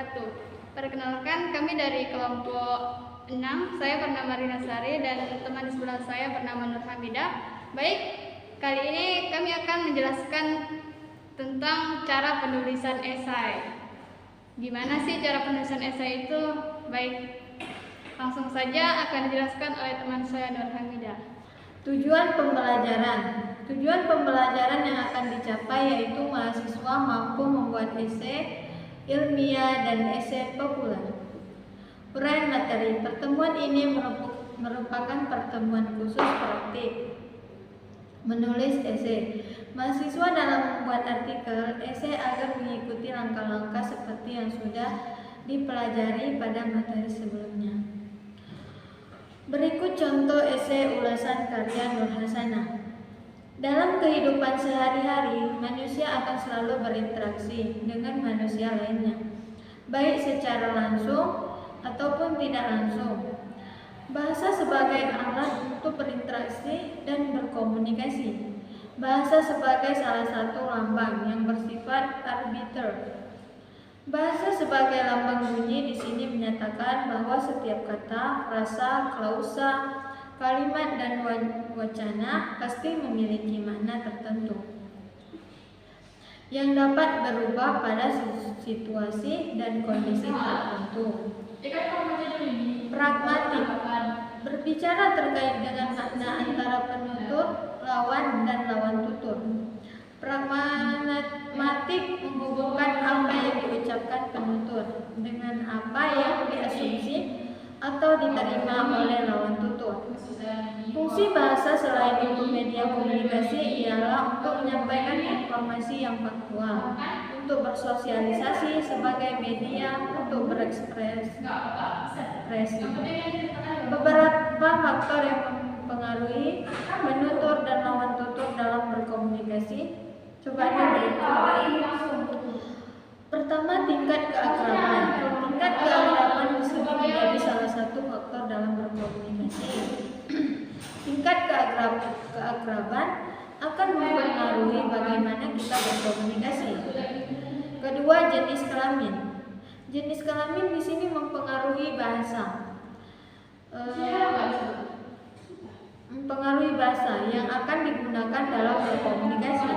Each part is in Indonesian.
wabarakatuh. Perkenalkan, kami dari kelompok 6. Saya bernama Rina Sari dan teman di sebelah saya bernama Nur Hamidah. Baik, kali ini kami akan menjelaskan tentang cara penulisan esai. Gimana sih cara penulisan esai itu? Baik, langsung saja akan dijelaskan oleh teman saya Nur Hamidah. Tujuan pembelajaran yang akan dicapai yaitu mahasiswa mampu membuat esai ilmiah dan esai populer. Uraian materi. Pertemuan ini merupakan pertemuan khusus praktik menulis esai. Mahasiswa dalam membuat artikel esai agar mengikuti langkah-langkah seperti yang sudah dipelajari pada materi sebelumnya. Berikut contoh esai ulasan karya Nur Hasanah. Dalam kehidupan sehari-hari, manusia akan selalu berinteraksi dengan manusia lainnya, baik secara langsung ataupun tidak langsung. Bahasa sebagai alat untuk berinteraksi dan berkomunikasi. Bahasa sebagai salah satu lambang yang bersifat arbiter. Bahasa sebagai lambang bunyi di sini menyatakan bahwa setiap kata, frasa, klausa, kalimat dan wacana pasti memiliki makna tertentu yang dapat berubah pada situasi dan kondisi tertentu. Pragmatik. Berbicara terkait dengan makna antara penutur, lawan, dan lawan tutur. Pragmatik menghubungkan apa yang diucapkan penutur dengan apa yang diasumsi atau diterima oleh lawan tutur. Fungsi bahasa selain itu media komunikasi ialah untuk menyampaikan informasi yang faktual, untuk bersosialisasi sebagai media untuk berekspresi. Beberapa faktor yang mempengaruhi penutur dan lawan tutur dalam berkomunikasi. Coba pertama, tingkat keakraban. Tingkat keakraban disebut menjadi salah satu faktor dalam berkomunikasi. Tingkat keakraban akan mempengaruhi bagaimana kita berkomunikasi. Kedua, jenis kelamin. Jenis kelamin di sini mempengaruhi bahasa. Yang akan digunakan dalam berkomunikasi.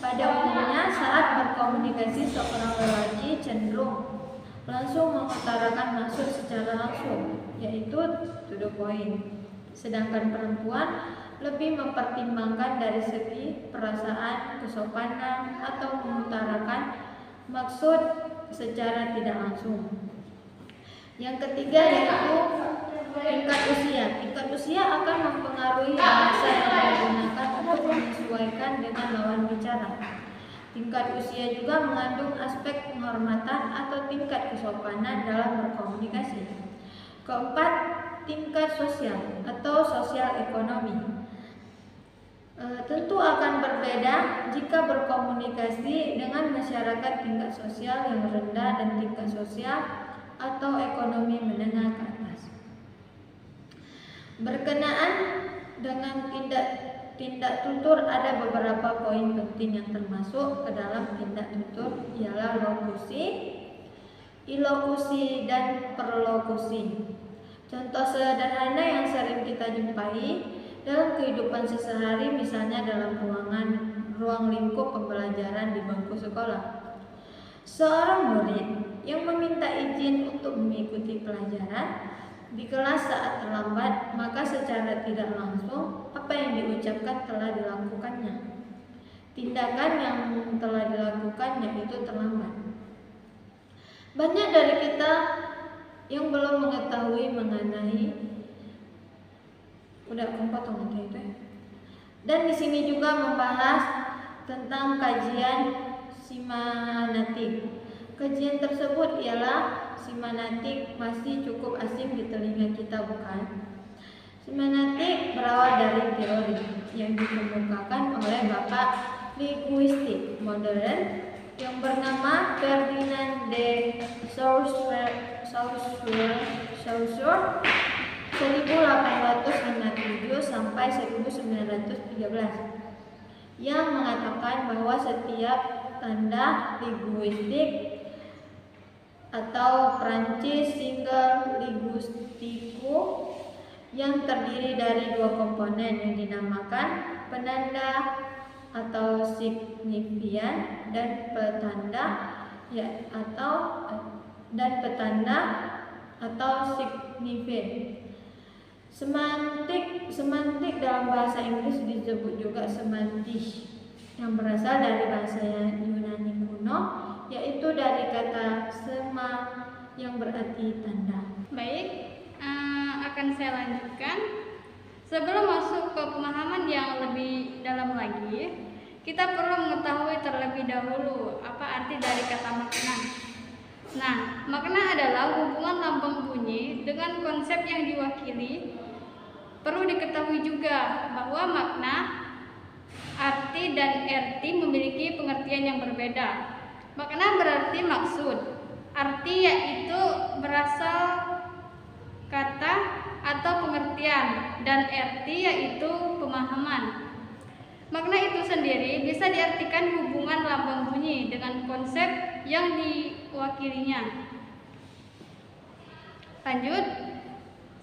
Pada umumnya saat berkomunikasi seorang lelaki cenderung langsung mengutarakan maksud secara langsung, yaitu to the point. Sedangkan perempuan lebih mempertimbangkan dari segi perasaan, kesopanan, atau mengutarakan maksud secara tidak langsung. Yang ketiga yaitu tingkat usia. Tingkat usia akan mempengaruhi bahasa yang digunakan untuk menyesuaikan dengan lawan bicara. Tingkat usia juga mengandung aspek penghormatan atau tingkat kesopanan dalam berkomunikasi. Keempat, tingkat sosial atau sosial ekonomi. Tentu akan berbeda jika berkomunikasi dengan masyarakat tingkat sosial yang rendah dan tingkat sosial atau ekonomi menengah ke atas. Berkenaan dengan tindak tutur, ada beberapa poin penting yang termasuk ke dalam tindak tutur, ialah lokusi, ilokusi, dan perlokusi. Contoh sederhana yang sering kita jumpai dalam kehidupan sehari-hari, misalnya dalam ruang lingkup pembelajaran di bangku sekolah. Seorang murid yang meminta izin untuk mengikuti pelajaran di kelas saat terlambat, maka secara tidak langsung apa yang diucapkan telah dilakukannya. Tindakan yang telah dilakukannya itu terlambat. Banyak dari kita yang belum mengetahui mengenai dan di sini juga membahas tentang kajian simanatik. Kajian tersebut ialah simanatik masih cukup asing di telinga kita, bukan? Simanatik berawal dari teori yang dikemukakan oleh Bapak linguistik modern yang bernama Ferdinand de Saussure 1857 sampai 1913 yang mengatakan bahwa setiap tanda linguistik atau Prancis single linguistico yang terdiri dari dua komponen yang dinamakan penanda atau signifian dan petanda atau signifie. Semantik dalam bahasa Inggris disebut juga semantik, yang berasal dari bahasa Yunani kuno, yaitu dari kata sema yang berarti tanda. Baik, akan saya lanjutkan. Sebelum masuk ke pemahaman yang lebih dalam lagi, kita perlu mengetahui terlebih dahulu apa arti dari kata makna. Nah, makna adalah hubungan lambang bunyi dengan konsep yang diwakili. Perlu diketahui juga bahwa makna, arti, dan erti memiliki pengertian yang berbeda. Makna berarti maksud, arti yaitu berasal kata atau pengertian, dan erti yaitu pemahaman. Makna itu sendiri bisa diartikan hubungan lambang bunyi dengan konsep yang diwakilinya. Lanjut,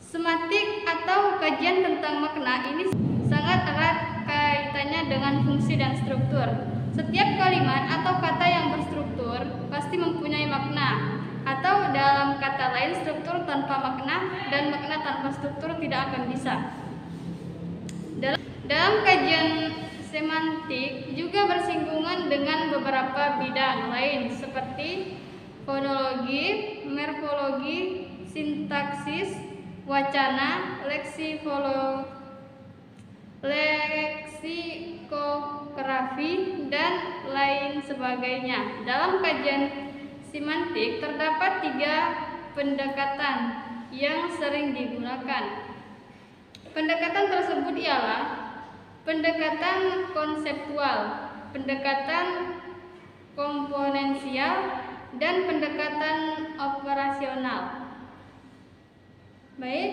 semantik atau kajian tentang makna ini sangat erat kaitannya dengan fungsi dan struktur. Setiap kalimat atau kata yang berstruktur pasti mempunyai makna, atau dalam kata lain struktur tanpa makna dan makna tanpa struktur tidak akan bisa. Dalam kajian semantik juga bersinggungan dengan beberapa bidang lain seperti fonologi, morfologi, sintaksis, wacana, leksikografi, dan lain sebagainya. Dalam kajian semantik terdapat 3 pendekatan yang sering digunakan. Pendekatan tersebut ialah pendekatan konseptual, pendekatan komponensial, dan pendekatan operasional. Baik,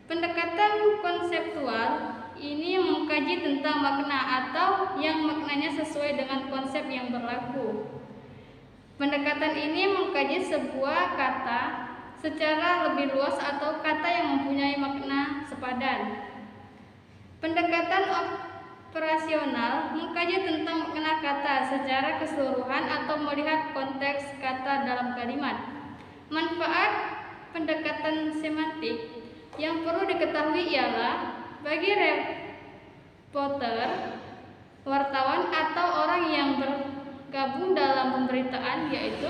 pendekatan konseptual ini mengkaji tentang makna atau yang maknanya sesuai dengan konsep yang berlaku. Pendekatan ini mengkaji sebuah kata secara lebih luas atau kata yang mempunyai makna sepadan. Pendekatan operasional mengkaji tentang makna kata secara keseluruhan atau melihat konteks kata dalam kalimat. Manfaat pendekatan semantik yang perlu diketahui ialah bagi reporter, wartawan, atau orang yang bergabung dalam pemberitaan, yaitu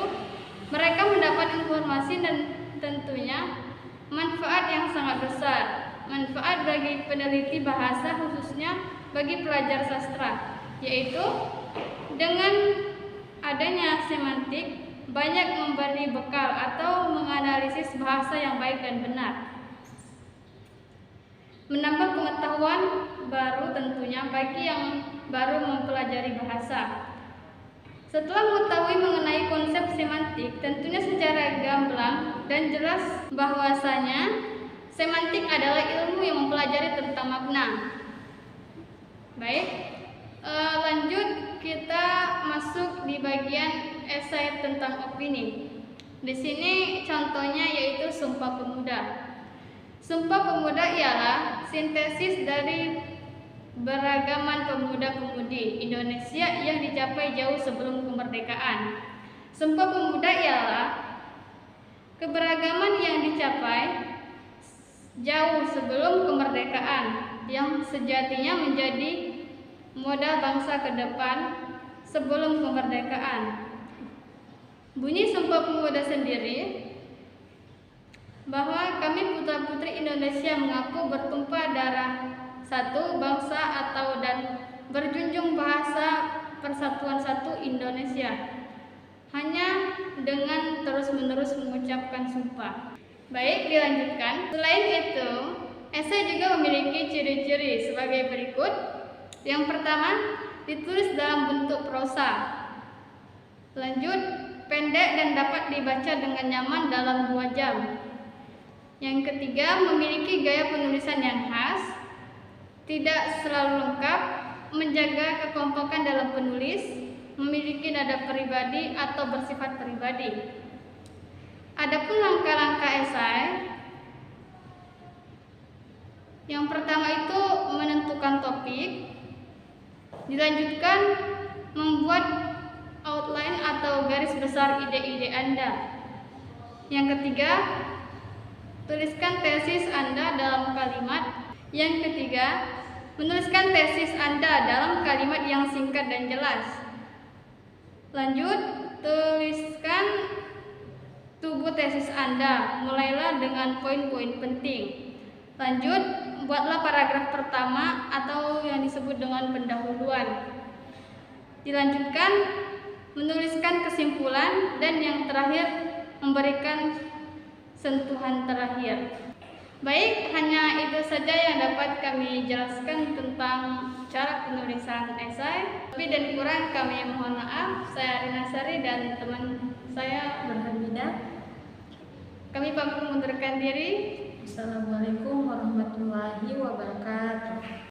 mereka mendapat informasi dan tentunya manfaat yang sangat besar. Manfaat bagi peneliti bahasa, khususnya bagi pelajar sastra, yaitu dengan adanya semantik banyak memberi bekal atau menganalisis bahasa yang baik dan benar, menambah pengetahuan baru tentunya bagi yang baru mempelajari bahasa. Setelah mengetahui mengenai konsep semantik, tentunya secara gamblang dan jelas bahwasanya semantik adalah ilmu yang mempelajari tentang makna. Baik, lanjut kita masuk di bagian esai tentang opini. Di sini contohnya yaitu Sumpah Pemuda. Sumpah Pemuda ialah sintesis dari beragaman pemuda-pemudi Indonesia yang dicapai jauh sebelum kemerdekaan. Sumpah Pemuda ialah keberagaman yang dicapai jauh sebelum kemerdekaan yang sejatinya menjadi modal bangsa ke depan sebelum kemerdekaan. Bunyi Sumpah Pemuda sendiri bahwa kami putra-putri Indonesia mengaku bertumpah darah satu bangsa atau dan berjunjung bahasa persatuan satu Indonesia hanya dengan terus-menerus mengucapkan sumpah. Baik, dilanjutkan. Selain itu, esai juga memiliki ciri-ciri sebagai berikut. Yang pertama, ditulis dalam bentuk prosa. Lanjut, pendek dan dapat dibaca dengan nyaman dalam 2 jam. Yang ketiga, memiliki gaya penulisan yang khas, tidak selalu lengkap, menjaga kekompakan dalam penulis, memiliki nada pribadi atau bersifat pribadi. Adapun langkah-langkah esai, yang pertama itu menentukan topik, dilanjutkan membuat outline atau garis besar ide-ide Anda. Yang ketiga, tuliskan tesis Anda dalam kalimat. Yang ketiga, menuliskan tesis Anda dalam kalimat yang singkat dan jelas. Lanjut, tuliskan tubuh tesis Anda, mulailah dengan poin-poin penting. Lanjut, buatlah paragraf pertama atau yang disebut dengan pendahuluan. Dilanjutkan, menuliskan kesimpulan, dan yang terakhir, memberikan sentuhan terakhir. Baik, hanya itu saja yang dapat kami jelaskan tentang cara penulisan esai. Lebih dan kurang kami mohon maaf. Saya Rina Sari dan teman saya Berhamidah. Kami pamit mengundurkan diri. Assalamualaikum warahmatullahi wabarakatuh.